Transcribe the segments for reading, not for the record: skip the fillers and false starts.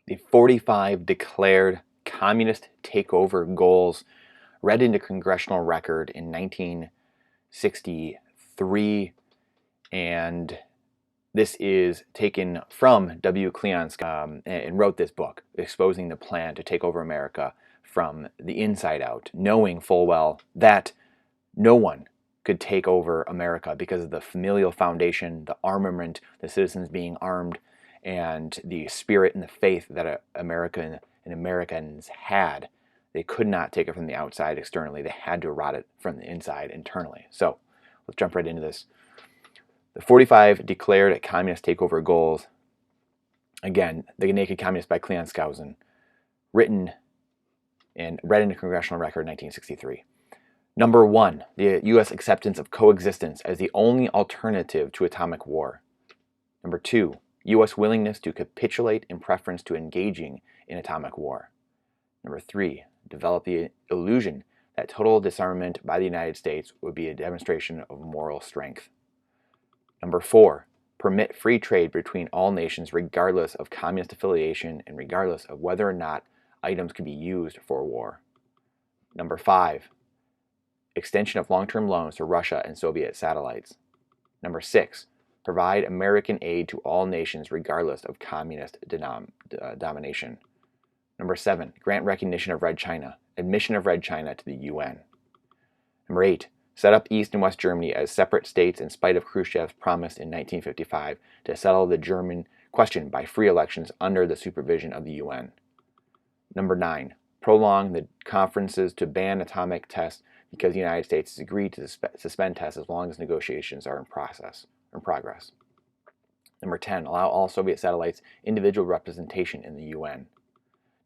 The 45 declared communist takeover goals read into congressional record in 1963, and this is taken from W. Cleon, and wrote this book, exposing the plan to take over America from the inside out, knowing full well that no one could take over America because of the familial foundation, the armament, the citizens being armed, and the spirit and the faith that America and Americans had. They could not take it from the outside externally. They had to rot it from the inside internally. So let's jump right into this. The 45 declared communist takeover goals. Again, The Naked Communist by Cleon Skousen, written and read into congressional record in 1963. Number 1, the U.S. acceptance of coexistence as the only alternative to atomic war. Number 2, U.S. willingness to capitulate in preference to engaging in atomic war. Number 3, develop the illusion that total disarmament by the United States would be a demonstration of moral strength. Number 4, permit free trade between all nations regardless of communist affiliation and regardless of whether or not items could be used for war. Number 5, extension of long-term loans to Russia and Soviet satellites. Number 6, provide American aid to all nations regardless of communist domination. Number 7, grant recognition of Red China, admission of Red China to the UN. Number 8, set up East and West Germany as separate states in spite of Khrushchev's promise in 1955 to settle the German question by free elections under the supervision of the UN. Number 9, prolong the conferences to ban atomic tests because the United States has agreed to suspend tests as long as negotiations are in progress. Number 10, allow all Soviet satellites individual representation in the UN.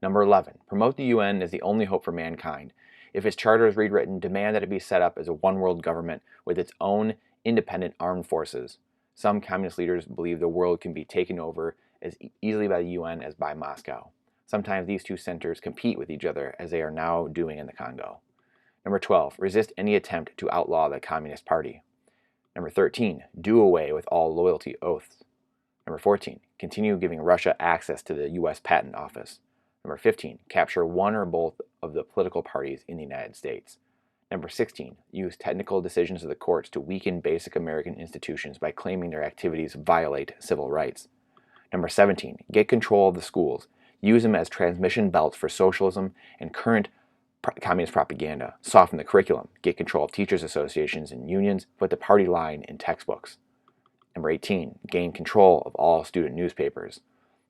Number 11, promote the UN as the only hope for mankind. If its charter is rewritten, demand that it be set up as a one-world government with its own independent armed forces. Some communist leaders believe the world can be taken over as easily by the UN as by Moscow. Sometimes these two centers compete with each other, as they are now doing in the Congo. Number 12, resist any attempt to outlaw the Communist Party. Number 13, do away with all loyalty oaths. Number 14, continue giving Russia access to the U.S. Patent Office. Number 15, capture one or both of the political parties in the United States. Number 16, use technical decisions of the courts to weaken basic American institutions by claiming their activities violate civil rights. Number 17, get control of the schools. Use them as transmission belts for socialism and current communist propaganda. Soften the curriculum. Get control of teachers' associations and unions. Put the party line in textbooks. Number 18, gain control of all student newspapers.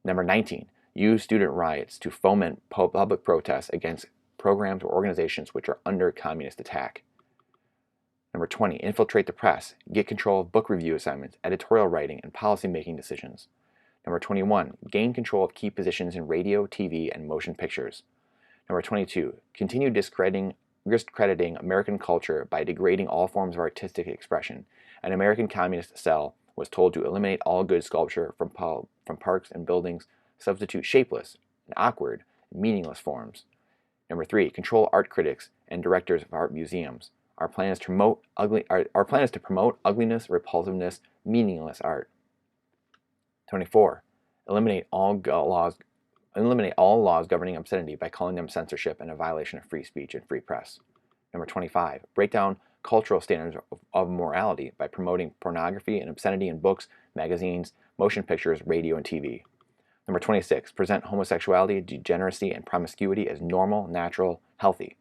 Number 19, use student riots to foment public protests against programs or organizations which are under communist attack. Number 20, infiltrate the press. Get control of book review assignments, editorial writing, and policy-making decisions. Number 21, gain control of key positions in radio, TV, and motion pictures. Number 22, continue discrediting American culture by degrading all forms of artistic expression. An American communist cell was told to eliminate all good sculpture from parks and buildings, substitute shapeless and awkward and meaningless forms. Number 3, control art critics and directors of art museums. Our plan is to promote ugliness, repulsiveness, meaningless art. 24, eliminate all laws governing obscenity by calling them censorship and a violation of free speech and free press. Number 25, break down cultural standards of morality by promoting pornography and obscenity in books, magazines, motion pictures, radio, and TV. Number 26, present homosexuality, degeneracy, and promiscuity as normal, natural, healthy.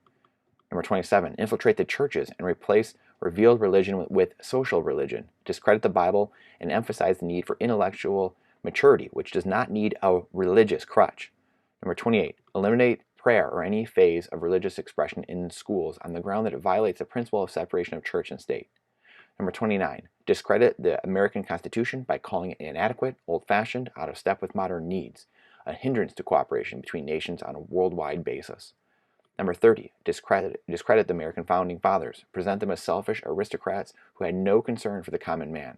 Number 27, infiltrate the churches and replace revealed religion with social religion. Discredit the Bible and emphasize the need for intellectual maturity, which does not need a religious crutch. Number 28, eliminate prayer or any phase of religious expression in schools on the ground that it violates the principle of separation of church and state. Number 29, discredit the American Constitution by calling it inadequate, old-fashioned, out of step with modern needs, a hindrance to cooperation between nations on a worldwide basis. Number 30, discredit the American founding fathers, present them as selfish aristocrats who had no concern for the common man.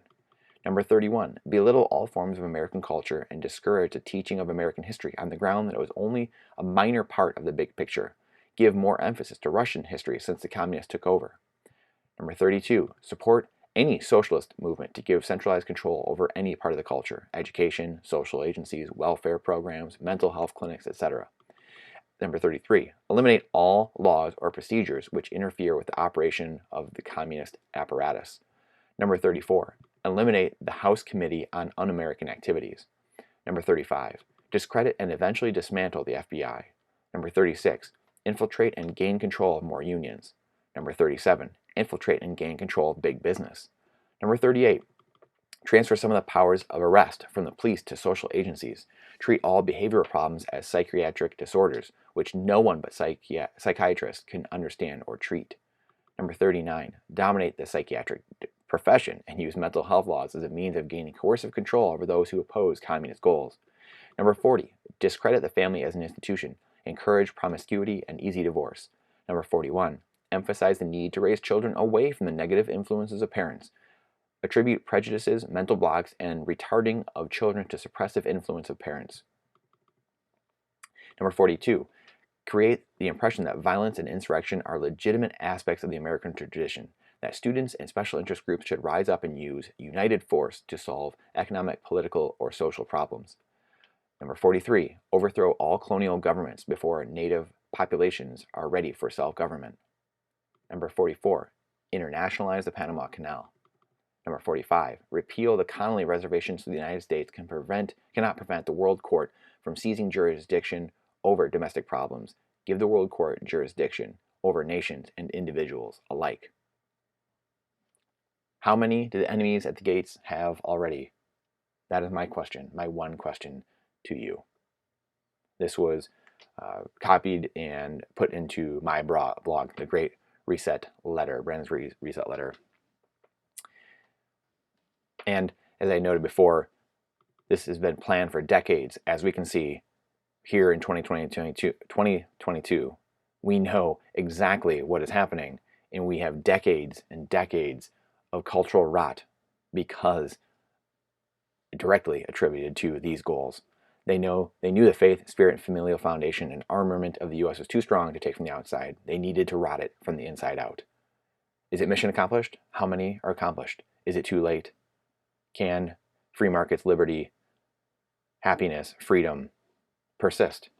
Number 31, belittle all forms of American culture and discourage the teaching of American history on the ground that it was only a minor part of the big picture. Give more emphasis to Russian history since the communists took over. Number 32, support any socialist movement to give centralized control over any part of the culture, education, social agencies, welfare programs, mental health clinics, etc. Number 33, eliminate all laws or procedures which interfere with the operation of the communist apparatus. Number 34, eliminate the House Committee on Un-American Activities. Number 35, discredit and eventually dismantle the FBI. Number 36, infiltrate and gain control of more unions. Number 37, infiltrate and gain control of big business. Number 38, transfer some of the powers of arrest from the police to social agencies. Treat all behavioral problems as psychiatric disorders, which no one but psychiatrists can understand or treat. Number 39, dominate the psychiatric profession and use mental health laws as a means of gaining coercive control over those who oppose communist goals. Number 40, discredit the family as an institution, encourage promiscuity and easy divorce. Number 41, emphasize the need to raise children away from the negative influences of parents. Attribute prejudices, mental blocks, and retarding of children to suppressive influence of parents. Number 42, create the impression that violence and insurrection are legitimate aspects of the American tradition, that students and special interest groups should rise up and use united force to solve economic, political, or social problems. Number 43, overthrow all colonial governments before native populations are ready for self-government. Number 44, internationalize the Panama Canal. Number 45, repeal the colony reservations so the United States cannot prevent the World Court from seizing jurisdiction over domestic problems. Give the World Court jurisdiction over nations and individuals alike. How many do the enemies at the gates have already? That is my question, my one question to you. This was copied and put into my blog, The Great Reset Letter, Brandon's Reset Letter. And as I noted before, this has been planned for decades. As we can see here in 2022, we know exactly what is happening, and we have decades and decades of cultural rot because directly attributed to these goals. They knew the faith, spirit, and familial foundation and armament of the U.S. was too strong to take from the outside. They needed to rot it from the inside out. Is it mission accomplished? How many are accomplished? Is it too late? Can free markets, liberty, happiness, freedom persist?